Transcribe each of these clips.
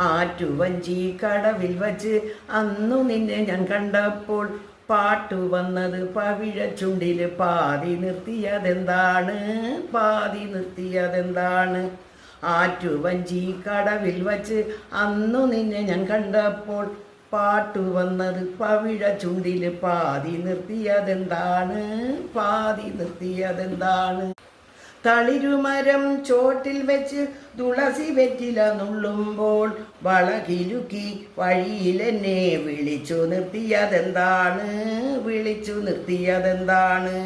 ആറ്റുവഞ്ചി കടവിൽ വച്ച് അന്നു നിന്നെ ഞാൻ കണ്ടപ്പോൾ പാട്ടു വന്നത് പവിഴ ചുണ്ടില് പാതി നിർത്തിയതെന്താണ്, പാതി നിർത്തിയതെന്താണ്. ആറ്റുവഞ്ചി കടവിൽ വച്ച് അന്നു നിന്നെ ഞാൻ കണ്ടപ്പോൾ പാട്ടു വന്നത് പവിഴ ചുണ്ടില് പാതി നിർത്തിയതെന്താണ്, പാതി നിർത്തിയതെന്താണ്. തളിരുമരം ചോട്ടിൽ വെച്ച് തുളസി വെറ്റില നുള്ളുമ്പോൾ വളകിലുക്കി വഴിയിലെന്നെ വിളിച്ചു നിർത്തിയതെന്താണ്, വിളിച്ചു നിർത്തിയതെന്താണ്.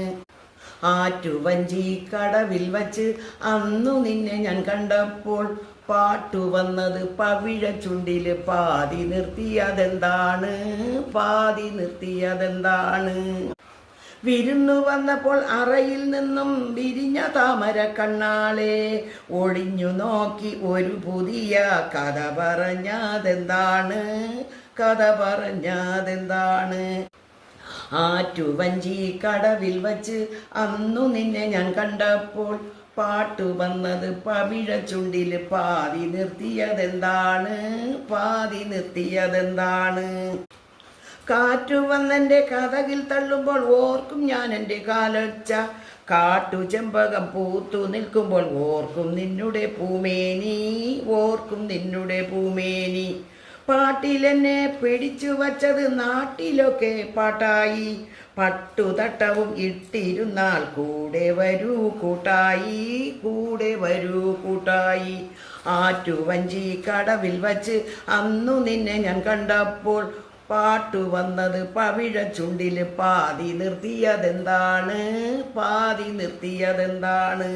ആറ്റുവഞ്ചി കടവിൽ വച്ച് അന്നു നിന്നെ ഞാൻ കണ്ടപ്പോൾ പാട്ടു വന്നത് പവിഴ ചുണ്ടില് പാതി നിർത്തിയതെന്താണ്, പാതി നിർത്തിയതെന്താണ്. വിരുന്നു വന്നപ്പോൾ അറയിൽ നിന്നും വിരിഞ്ഞ താമര കണ്ണാളെ ഒളിഞ്ഞു നോക്കി ഒരു പുതിയ കഥ പറഞ്ഞതെന്താണ്, കഥ പറഞ്ഞതെന്താണ്. ആറ്റുവഞ്ചി കടവിൽ വച്ച് അന്നു നിന്നെ ഞാൻ കണ്ടപ്പോൾ പാട്ടു വന്നത് പവിഴ ചുണ്ടില് പാതി നിർത്തിയതെന്താണ്, പാതി നിർത്തിയതെന്താണ്. കാറ്റു വന്നെൻ്റെ കഥകിൽ തള്ളുമ്പോൾ ഓർക്കും ഞാൻ എൻ്റെ കാലൊച്ച, കാട്ടു ചെമ്പകം പൂത്തു നിൽക്കുമ്പോൾ ഓർക്കും നിന്നുടെ പൂമേനി, ഓർക്കും നിന്നുടെ പൂമേനി. പാട്ടിലെന്നെ പിടിച്ചു വച്ചത് നാട്ടിലൊക്കെ പാട്ടായി, പട്ടുതട്ടവും ഇട്ടിരുന്നാൽ കൂടെ വരൂ കൂട്ടായി, കൂടെ വരൂ കൂട്ടായി. ആറ്റുവഞ്ചി കടവിൽ വച്ച് അന്നു നിന്നെ ഞാൻ കണ്ടപ്പോൾ പാട്ടു വന്നത് പവിഴ ചുണ്ടില് പാതി നിർത്തിയതെന്താണ്, പാതി നിർത്തിയതെന്താണ്.